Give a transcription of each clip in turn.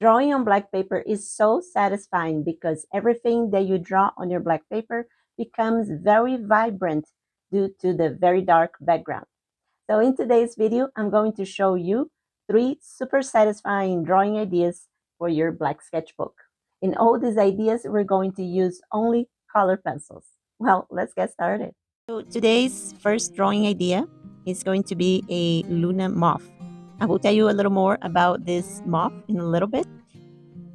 Drawing on black paper is so satisfying because everything that you draw on your black paper becomes very vibrant due to the very dark background. So in today's video, I'm going to show you 3 super satisfying drawing ideas for your black sketchbook. In all these ideas, we're going to use only color pencils. Well, let's get started. So today's first drawing idea is going to be a Luna Moth. I will tell you a little more about this moth in a little bit,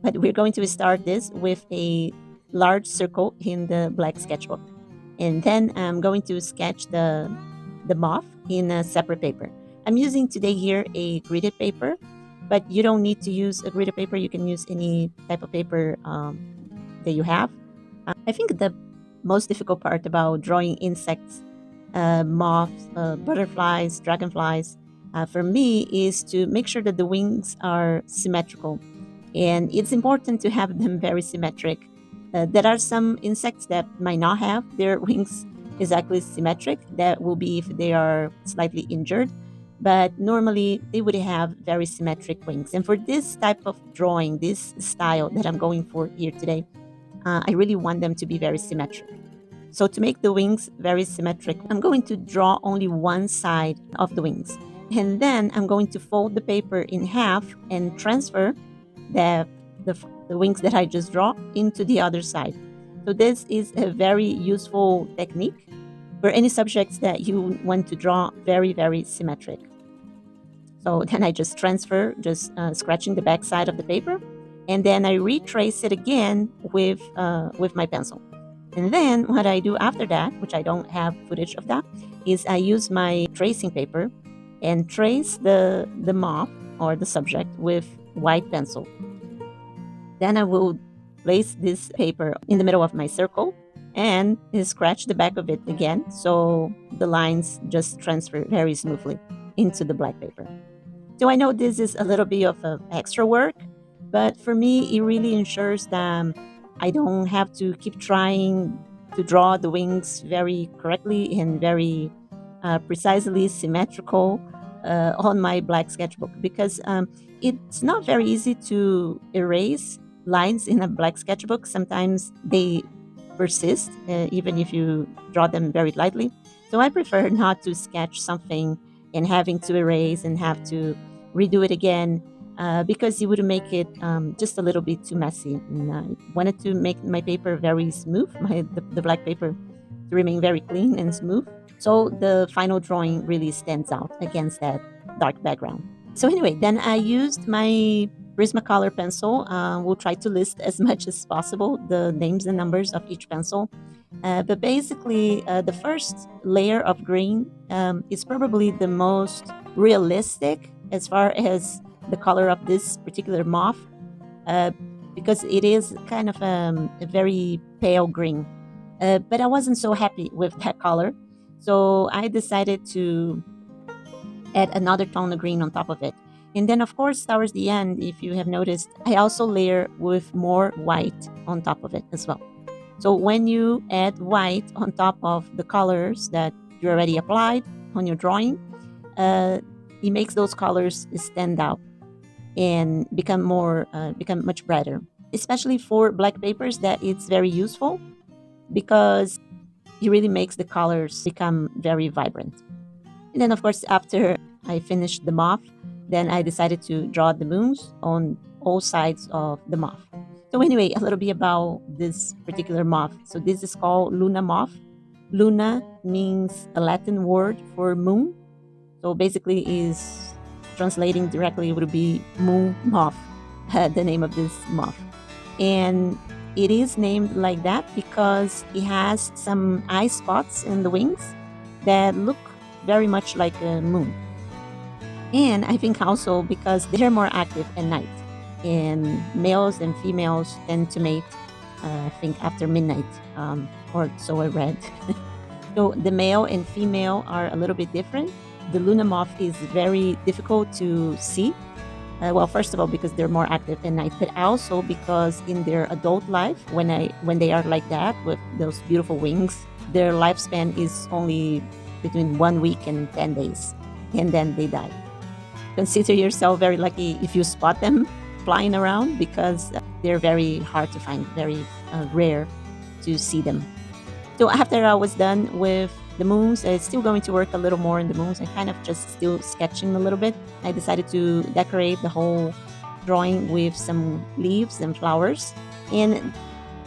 but we're going to start this with a large circle in the black sketchbook. And then I'm going to sketch the moth in a separate paper. I'm using today here a gridded paper, but you don't need to use a gridded paper. You can use any type of paper that you have. I think the most difficult part about drawing insects, moths, butterflies, dragonflies, for me is to make sure that the wings are symmetrical. And it's important to have them very symmetric. There are some insects that might not have their wings exactly symmetric. That will be if they are slightly injured. But normally they would have very symmetric wings. And for this type of drawing, this style that I'm going for here today, I really want them to be very symmetric. So to make the wings very symmetric, I'm going to draw only one side of the wings. And then I'm going to fold the paper in half and transfer the wings that I just draw into the other side. So this is a very useful technique for any subjects that you want to draw very, very symmetric. So then I just transfer, scratching the back side of the paper, and then I retrace it again with my pencil. And then what I do after that, which I don't have footage of that, is I use my tracing paper and trace the moth or the subject with white pencil. Then I will place this paper in the middle of my circle and scratch the back of it again so the lines just transfer very smoothly into the black paper. So I know this is a little bit of extra work, but for me it really ensures that I don't have to keep trying to draw the wings very correctly and very precisely symmetrical on my black sketchbook, because it's not very easy to erase lines in a black sketchbook. Sometimes they persist, even if you draw them very lightly. So I prefer not to sketch something and having to erase and have to redo it again, because it would make it just a little bit too messy. And I wanted to make my paper very smooth, the black paper to remain very clean and smooth. So the final drawing really stands out against that dark background. So anyway, then I used my Prismacolor pencil. We'll try to list as much as possible the names and numbers of each pencil. But basically, the first layer of green is probably the most realistic as far as the color of this particular moth, because it is kind of a very pale green. But I wasn't so happy with that color, so I decided to add another tone of green on top of it. And then, of course, towards the end, if you have noticed, I also layer with more white on top of it as well. So when you add white on top of the colors that you already applied on your drawing, it makes those colors stand out and become much brighter. Especially for black papers, that it's very useful because it really makes the colors become very vibrant. And then, of course, after I finished the moth, then I decided to draw the moons on all sides of the moth. So anyway, a little bit about this particular moth. So this is called Luna Moth. Luna means a Latin word for moon. So basically is translating directly would be moon moth, the name of this moth. And it is named like that because it has some eye spots in the wings that look very much like a moon. And I think also because they're more active at night, and males and females tend to mate, I think, after midnight, or so I read. So the male and female are a little bit different. The Luna Moth is very difficult to see. Well, first of all, because they're more active at night, but also because in their adult life, when they are like that with those beautiful wings, their lifespan is only between 1 week and 10 days, and then they die. Consider yourself very lucky if you spot them flying around because they're very hard to find, very rare to see them. So after I was done with the moons, it's still going to work a little more in the moons. I kind of just still sketching a little bit. I decided to decorate the whole drawing with some leaves and flowers. And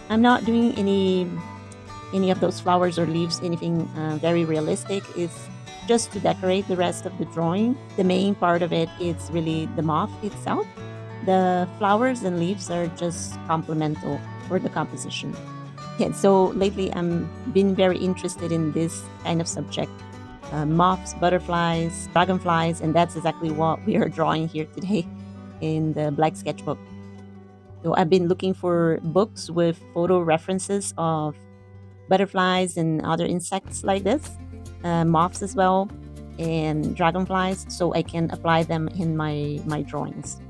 I'm not doing any of those flowers or leaves, anything very realistic. It's just to decorate the rest of the drawing. The main part of it is really the moth itself. The flowers and leaves are just complemental for the composition. Yeah, so lately I'm been very interested in this kind of subject. Moths, butterflies, dragonflies, and that's exactly what we are drawing here today in the black sketchbook. So I've been looking for books with photo references of butterflies and other insects like this, moths as well, and dragonflies, so I can apply them in my drawings.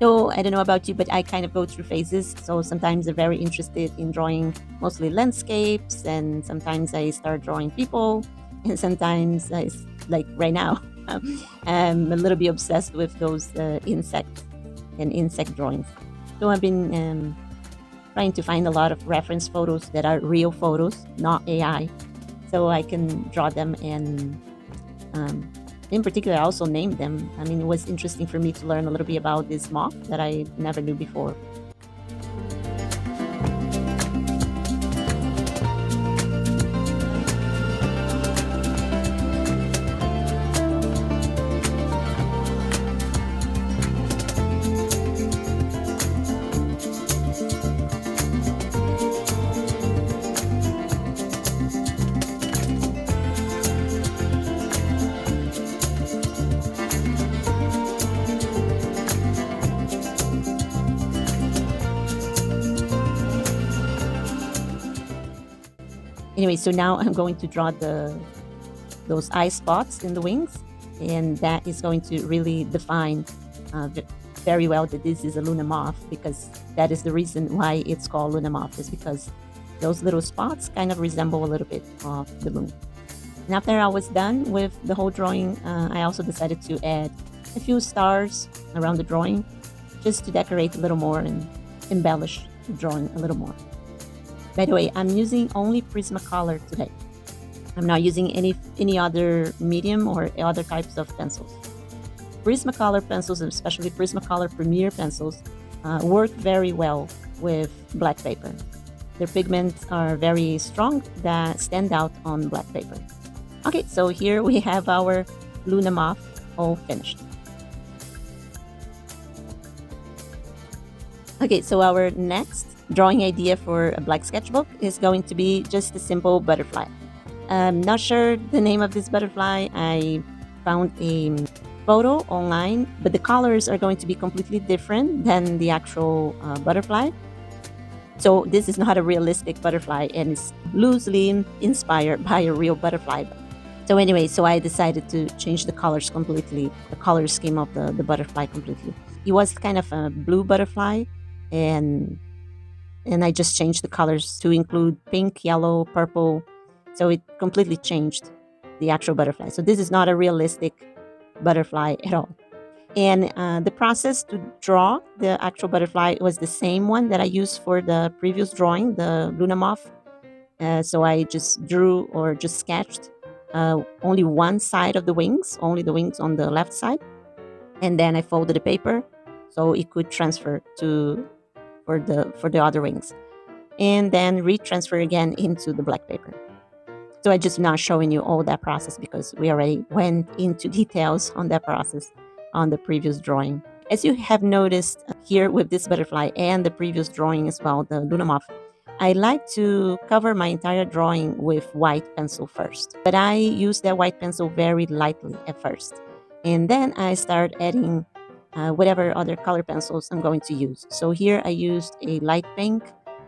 So I don't know about you, but I kind of go through phases. So sometimes I'm very interested in drawing mostly landscapes, and sometimes I start drawing people, and sometimes like right now, I'm a little bit obsessed with those insects and insect drawings. So I've been trying to find a lot of reference photos that are real photos, not AI, so I can draw them and in particular, I also named them. I mean, it was interesting for me to learn a little bit about this moth that I never knew before. Anyway, so now I'm going to draw those eye spots in the wings, and that is going to really define very well that this is a Luna Moth, because that is the reason why it's called Luna Moth, is because those little spots kind of resemble a little bit of the moon. And after I was done with the whole drawing, I also decided to add a few stars around the drawing just to decorate a little more and embellish the drawing a little more. By the way, I'm using only Prismacolor today. I'm not using any other medium or other types of pencils. Prismacolor pencils, especially Prismacolor Premier Pencils, work very well with black paper. Their pigments are very strong that stand out on black paper. Okay, so here we have our Luna Moth all finished. Okay, so our next drawing idea for a black sketchbook is going to be just a simple butterfly. I'm not sure the name of this butterfly. I found a photo online, but the colors are going to be completely different than the actual butterfly. So this is not a realistic butterfly, and it's loosely inspired by a real butterfly. So anyway, so I decided to change the colors completely, the color scheme of the butterfly completely. It was kind of a blue butterfly, and I just changed the colors to include pink, yellow, purple. So it completely changed the actual butterfly. So this is not a realistic butterfly at all. And the process to draw the actual butterfly was the same one that I used for the previous drawing, the Luna Moth. So I just drew or just sketched only one side of the wings, only the wings on the left side. And then I folded the paper so it could transfer for the other wings. And then retransfer again into the black paper. So I'm just not showing you all that process because we already went into details on that process on the previous drawing. As you have noticed here with this butterfly and the previous drawing as well, the Luna Moth, I like to cover my entire drawing with white pencil first. But I use that white pencil very lightly at first. And then I start adding whatever other color pencils I'm going to use. So here I used a light pink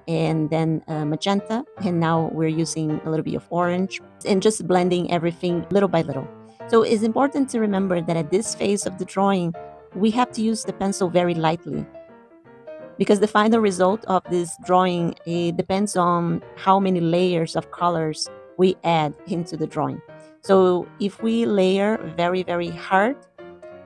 and then magenta, and now we're using a little bit of orange and just blending everything little by little. So it's important to remember that at this phase of the drawing, we have to use the pencil very lightly, because the final result of this drawing, it depends on how many layers of colors we add into the drawing. So if we layer very, very hard,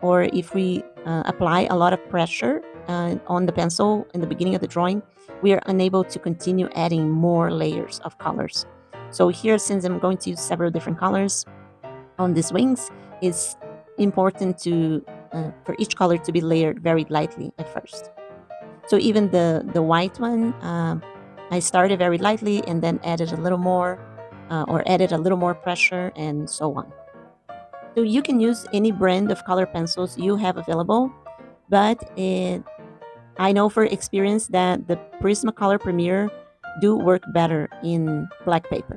or if we apply a lot of pressure on the pencil in the beginning of the drawing, we are unable to continue adding more layers of colors. So here, since I'm going to use several different colors on these wings, it's important to for each color to be layered very lightly at first. So even the white one, I started very lightly and then added a little more, or added a little more pressure, and so on. So you can use any brand of color pencils you have available, but I know for experience that the Prismacolor Premier do work better in black paper.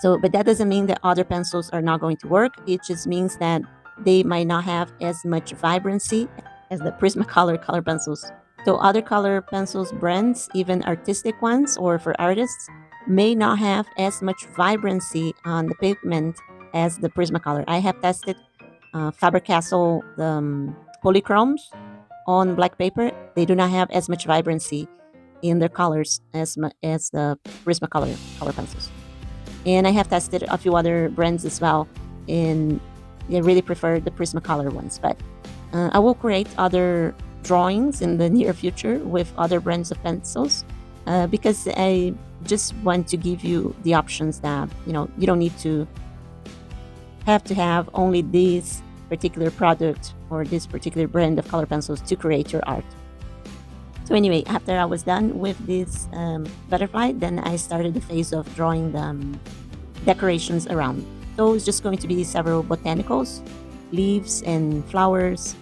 So, but that doesn't mean that other pencils are not going to work. It just means that they might not have as much vibrancy as the Prismacolor color pencils. So other color pencils brands, even artistic ones or for artists, may not have as much vibrancy on the pigment as the Prismacolor. I have tested Faber-Castell polychromes on black paper. They do not have as much vibrancy in their colors as the Prismacolor color pencils. And I have tested a few other brands as well, and I really prefer the Prismacolor ones. But I will create other drawings in the near future with other brands of pencils, because I just want to give you the options that you don't need to have only this particular product or this particular brand of color pencils to create your art. So anyway, after I was done with this butterfly, then I started the phase of drawing the decorations around. So it's just going to be several botanicals, leaves and flowers.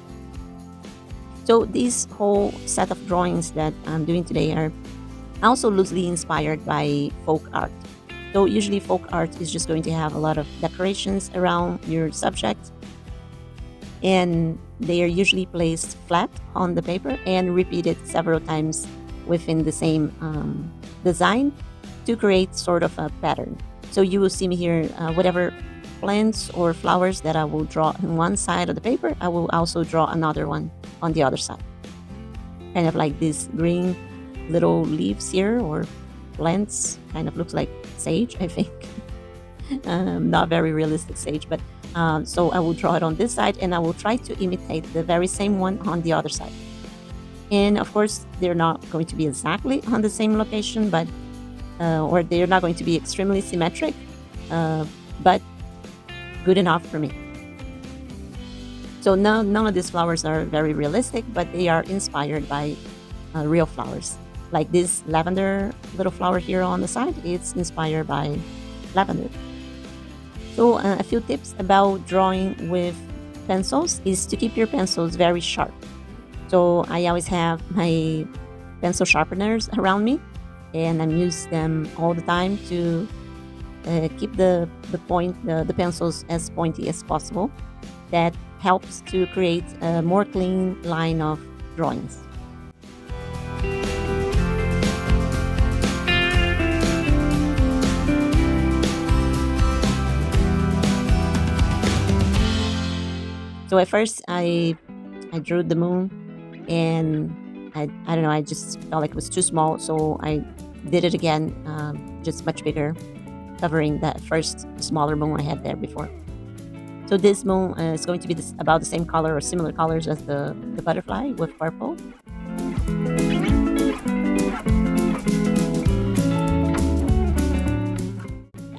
So this whole set of drawings that I'm doing today are also loosely inspired by folk art. So usually folk art is just going to have a lot of decorations around your subject, and they are usually placed flat on the paper and repeated several times within the same design to create sort of a pattern. So you will see me here, whatever plants or flowers that I will draw on one side of the paper, I will also draw another one on the other side. Kind of like these green little leaves here, or plants, kind of looks like sage, I think. Not very realistic sage, but so I will draw it on this side, and I will try to imitate the very same one on the other side. And of course, they're not going to be exactly on the same location, but or they're not going to be extremely symmetric, but good enough for me. So none of these flowers are very realistic, but they are inspired by real flowers. Like this lavender little flower here on the side, it's inspired by lavender. So a few tips about drawing with pencils is to keep your pencils very sharp. So I always have my pencil sharpeners around me, and I use them all the time to keep the pencils as pointy as possible. That helps to create a more clean line of drawings. So at first I drew the moon, and I don't know, I just felt like it was too small, so I did it again, just much bigger, covering that first smaller moon I had there before. So this moon is going to be about the same color or similar colors as the butterfly, with purple.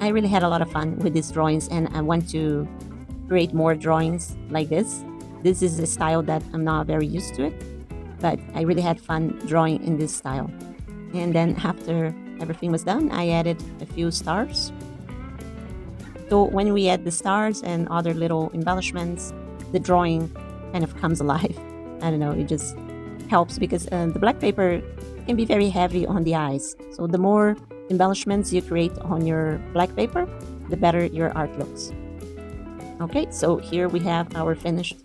I really had a lot of fun with these drawings, and I want to create more drawings like this. This is a style that I'm not very used to it, but I really had fun drawing in this style. And then after everything was done, I added a few stars. So when we add the stars and other little embellishments, the drawing kind of comes alive. I don't know, it just helps, because the black paper can be very heavy on the eyes. So the more embellishments you create on your black paper, the better your art looks. Okay, so here we have our finished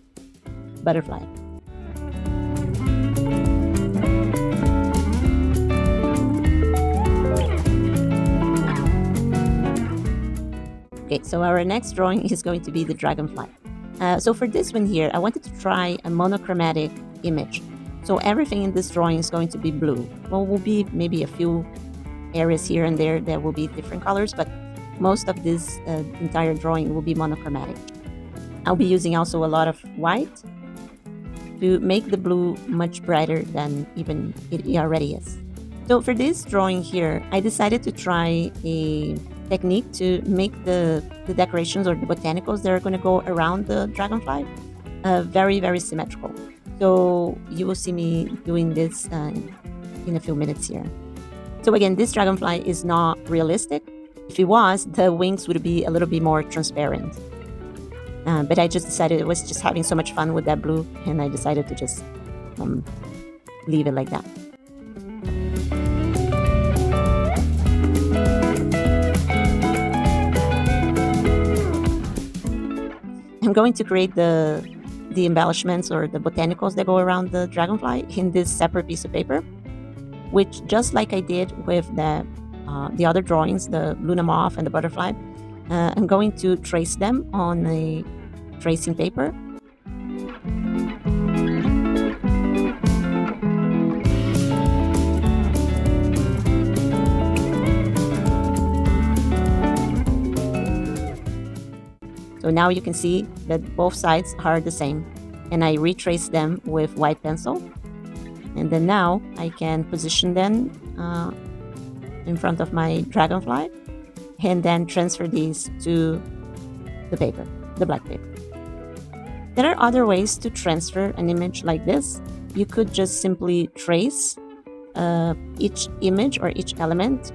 butterfly. Okay, so our next drawing is going to be the dragonfly. So for this one here, I wanted to try a monochromatic image. So everything in this drawing is going to be blue. Well, will be maybe a few areas here and there that will be different colors, but most of this entire drawing will be monochromatic. I'll be using also a lot of white to make the blue much brighter than even it already is. So for this drawing here, I decided to try a technique to make the decorations or the botanicals that are going to go around the dragonfly very, very symmetrical. So you will see me doing this in a few minutes here. So again, this dragonfly is not realistic. If it was, the wings would be a little bit more transparent. But I just decided I was just having so much fun with that blue, and I decided to just leave it like that. I'm going to create the embellishments or the botanicals that go around the dragonfly in this separate piece of paper, which just like I did with the other drawings, the Luna Moth and the butterfly, I'm going to trace them on a tracing paper. So now you can see that both sides are the same, and I retrace them with white pencil. And then now I can position them in front of my dragonfly and then transfer these to the paper, the black paper. There are other ways to transfer an image like this. You could just simply trace each image or each element,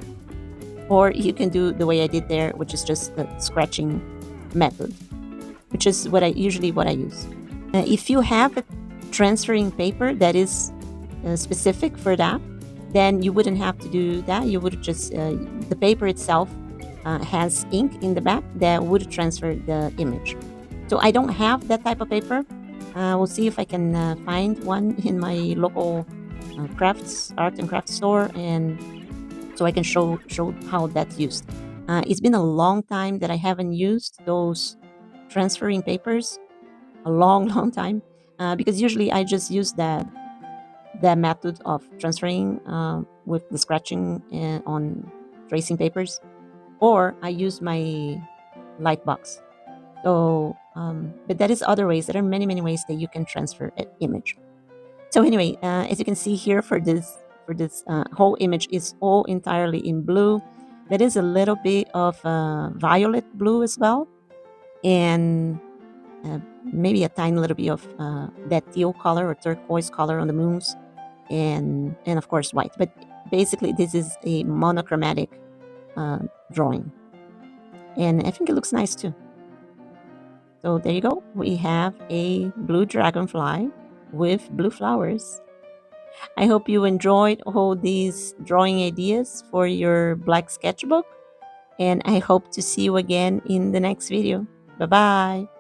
or you can do the way I did there, which is just the scratching method, which is what I use. If you have a transferring paper that is specific for that, then you wouldn't have to do that. You would just the paper itself has ink in the back that would transfer the image. So I don't have that type of paper. We'll see if I can find one in my local art and crafts store, and so I can show how that's used. It's been a long time that I haven't used those transferring papers, a long, long time, because usually I just use that method of transferring with the scratching on tracing papers, or I use my light box. So, but that is other ways. There are many, many ways that you can transfer an image. So anyway, as you can see here, for this whole image is all entirely in blue. There is a little bit of violet blue as well, and maybe a tiny little bit of that teal color or turquoise color on the moons, and of course white. But basically, this is a monochromatic drawing, and I think it looks nice too. So there you go. We have a blue dragonfly with blue flowers. I hope you enjoyed all these drawing ideas for your black sketchbook, and I hope to see you again in the next video. Bye-bye.